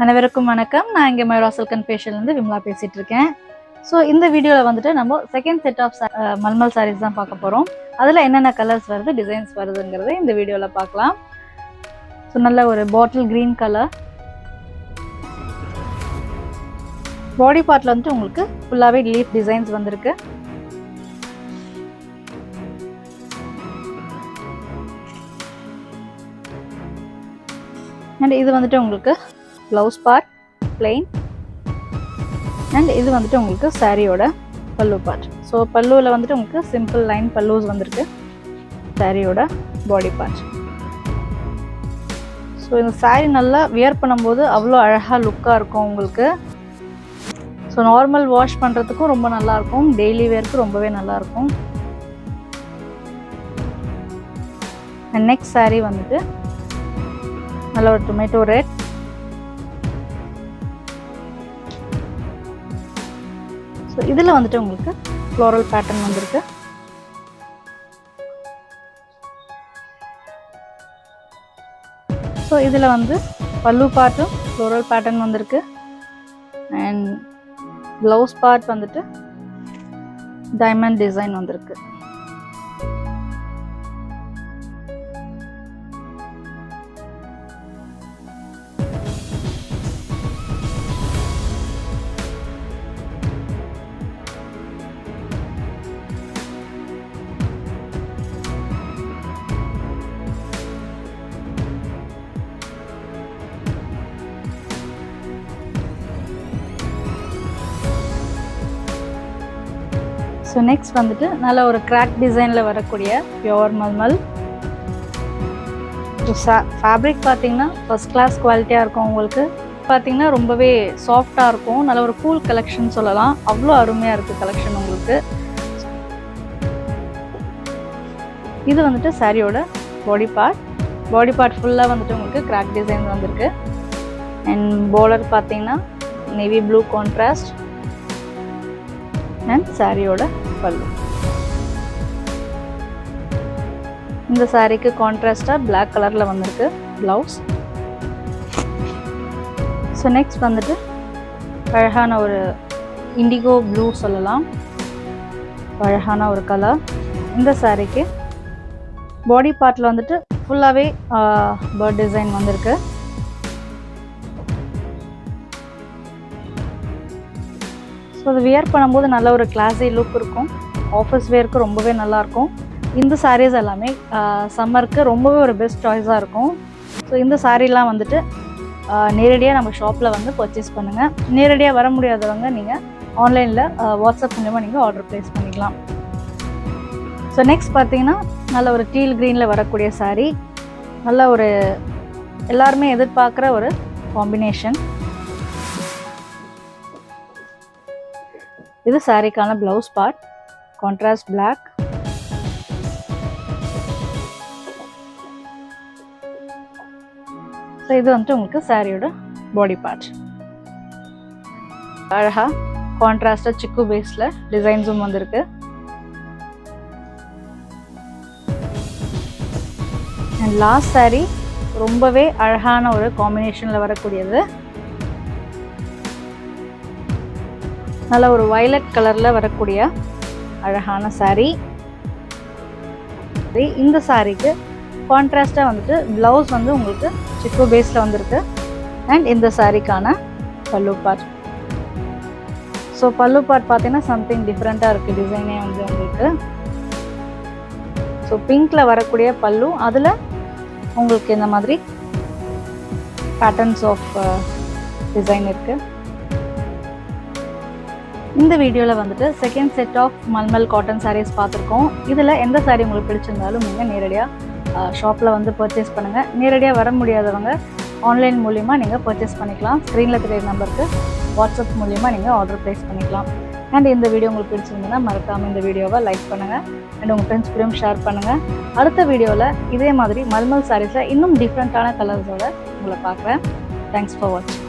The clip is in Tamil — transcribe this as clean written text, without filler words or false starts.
அனைவருக்கும் வணக்கம். நான் இங்கே மயூரா சில்க் அண்ட் ஃபேஷன்லேருந்து விமலா பேசிகிட்டு இருக்கேன். ஸோ இந்த வீடியோவில் வந்துட்டு நம்ம second set of mulmul saris தான் பார்க்க போகிறோம். அதில் என்னென்ன கலர்ஸ் வருது, டிசைன்ஸ் வருதுங்கிறத இந்த வீடியோவில் பார்க்கலாம். ஸோ நல்ல ஒரு பாட்டில் க்ரீன் கலர். பாடி பார்ட்டில் வந்துட்டு உங்களுக்கு ஃபுல்லாகவே லீஃப் டிசைன்ஸ் வந்திருக்கு. அண்ட் இது வந்துட்டு உங்களுக்கு ப்ளவுஸ் பார்ட் பிளெயின். அண்ட் இது வந்துட்டு உங்களுக்கு சாரியோட பல்லு பார்ட். ஸோ பல்லுவில் வந்துட்டு உங்களுக்கு சிம்பிள் லைன் பல்லூஸ் வந்திருக்கு. சாரியோட பாடி பார்ட். ஸோ இந்த சாரீ நல்லா வியர் பண்ணும்போது அவ்வளோ அழகாக லுக்காக இருக்கும் உங்களுக்கு. ஸோ நார்மல் வாஷ் பண்ணுறதுக்கும் ரொம்ப நல்லாயிருக்கும், டெய்லி வேர்க்கு ரொம்பவே நல்லாயிருக்கும். அண்ட் நெக்ஸ்ட் சாரீ வந்துட்டு நல்ல ஒரு டொமேட்டோ ரெட். ஸோ இதில் வந்துட்டு உங்களுக்கு ஃப்ளோரல் பேட்டர்ன் வந்திருக்கு. ஸோ இதில் வந்து பல்லு பார்ட்டும் ஃப்ளோரல் பேட்டர்ன் வந்திருக்கு. அண்ட் ப்ளவுஸ் பார்ட் வந்துட்டு டைமண்ட் டிசைன் வந்திருக்கு. ஸோ நெக்ஸ்ட் வந்துட்டு நல்ல ஒரு கிராக் டிசைனில் வரக்கூடிய பியோர் மல்மல். ஃபேப்ரிக் பார்த்தீங்கன்னா ஃபர்ஸ்ட் கிளாஸ் குவாலிட்டியாக இருக்கும். உங்களுக்கு பார்த்தீங்கன்னா ரொம்பவே சாஃப்டாக இருக்கும். நல்ல ஒரு கூல் கலெக்ஷன் சொல்லலாம். அவ்வளோ அருமையாக இருக்குது கலெக்ஷன் உங்களுக்கு. இது வந்துட்டு சாரியோட பாடி பார்ட். பாடி பார்ட் ஃபுல்லாக வந்துட்டு உங்களுக்கு கிராக் டிசைன் வந்திருக்கு. அண்ட் பார்டர் பார்த்தீங்கன்னா நேவி ப்ளூ கான்ட்ராஸ்ட். அண்ட் சாரியோட பல்லு. இந்த சாரிக்கு கான்ட்ராஸ்டாக பிளாக் கலரில் வந்திருக்கு ப்ளவுஸ். ஸோ நெக்ஸ்ட் வந்துட்டு அழகான ஒரு இண்டிகோ ப்ளூ சொல்லலாம். அழகான ஒரு கலர். இந்த சாரிக்கு பாடி பார்ட்டில் வந்துட்டு ஃபுல்லாகவே பேர்ட் டிசைன் வந்திருக்கு. ஸோ அது வியர் பண்ணும்போது நல்ல ஒரு கிளாஸி லுக் இருக்கும். ஆஃபீஸ் வேர்க்கு ரொம்பவே நல்லாயிருக்கும். இந்த சாரீஸ் எல்லாமே சம்மருக்கு ரொம்பவே ஒரு பெஸ்ட் சாய்ஸாக இருக்கும். ஸோ இந்த சாரீலாம் வந்துட்டு நேரடியாக நம்ம ஷாப்பில் வந்து பர்ச்சேஸ் பண்ணுங்கள். நேரடியாக வர முடியாதவங்க நீங்கள் ஆன்லைனில் வாட்ஸ்அப் மூலமாக நீங்கள் ஆர்டர் ப்ளேஸ் பண்ணிக்கலாம். ஸோ நெக்ஸ்ட் பார்த்தீங்கன்னா நல்ல ஒரு டீல் க்ரீனில் வரக்கூடிய சாரீ. நல்ல ஒரு எல்லாருமே எதிர்பார்க்குற ஒரு காம்பினேஷன். இது சாரிக்கான blouse part, contrast black. So இது வந்துட்டு உங்களுக்கு சாரியோட பாடி பார்ட். அழகா கான்ட்ராஸ்டாக சிக்கு பேஸில் டிசைன்ஸும் வந்திருக்கு. அண்ட் லாஸ்ட் சாரி ரொம்பவே அழகான ஒரு காம்பினேஷனில் வரக்கூடியது. நல்ல ஒரு வயலட் கலரில் வரக்கூடிய அழகான சாரீ. இந்த சாரீக்கு கான்ட்ராஸ்டாக வந்துட்டு ப்ளவுஸ் வந்து உங்களுக்கு சிக்கு பேஸில் வந்திருக்கு. அண்ட் இந்த சாரீக்கான பல்லு பார்ட். ஸோ பல்லு பார்ட் பார்த்தீங்கன்னா சம்திங் டிஃப்ரெண்ட்டாக இருக்குது டிசைனே வந்து உங்களுக்கு. ஸோ பிங்க்கில் வரக்கூடிய பல்லு, அதில் உங்களுக்கு இந்த மாதிரி பேட்டர்ன்ஸ் ஆஃப் டிசைன் இருக்குது. இந்த வீடியோவில் வந்துட்டு second set of mulmul cotton saris பார்த்துருக்கோம். இதில் எந்த சாரீ உங்களுக்கு பிடிச்சிருந்தாலும் நீங்கள் நேரடியாக ஷாப்பில் வந்து பர்ச்சேஸ் பண்ணுங்கள். நேரடியாக வர முடியாதவங்க ஆன்லைன் மூலிமா நீங்கள் பர்ச்சேஸ் பண்ணிக்கலாம். ஸ்க்ரீனில் தெரியுற நம்பருக்கு வாட்ஸ்அப் மூலிமா நீங்கள் ஆர்டர் ப்ளேஸ் பண்ணிக்கலாம். அண்ட் இந்த வீடியோ உங்களுக்கு பிடிச்சிருந்ததுன்னா மறக்காமல் இந்த வீடியோவை லைக் பண்ணுங்கள். அண்ட் உங்கள் ஃப்ரெண்ட்ஸ் கூடயும் ஷேர் பண்ணுங்கள். அடுத்த வீடியோவில் இதே மாதிரி மல்மல் சாரீஸில் இன்னும் டிஃப்ரெண்ட்டான கலர்ஸோடு உங்களை பார்க்குறேன். தேங்க்ஸ் ஃபார் வாட்சிங்.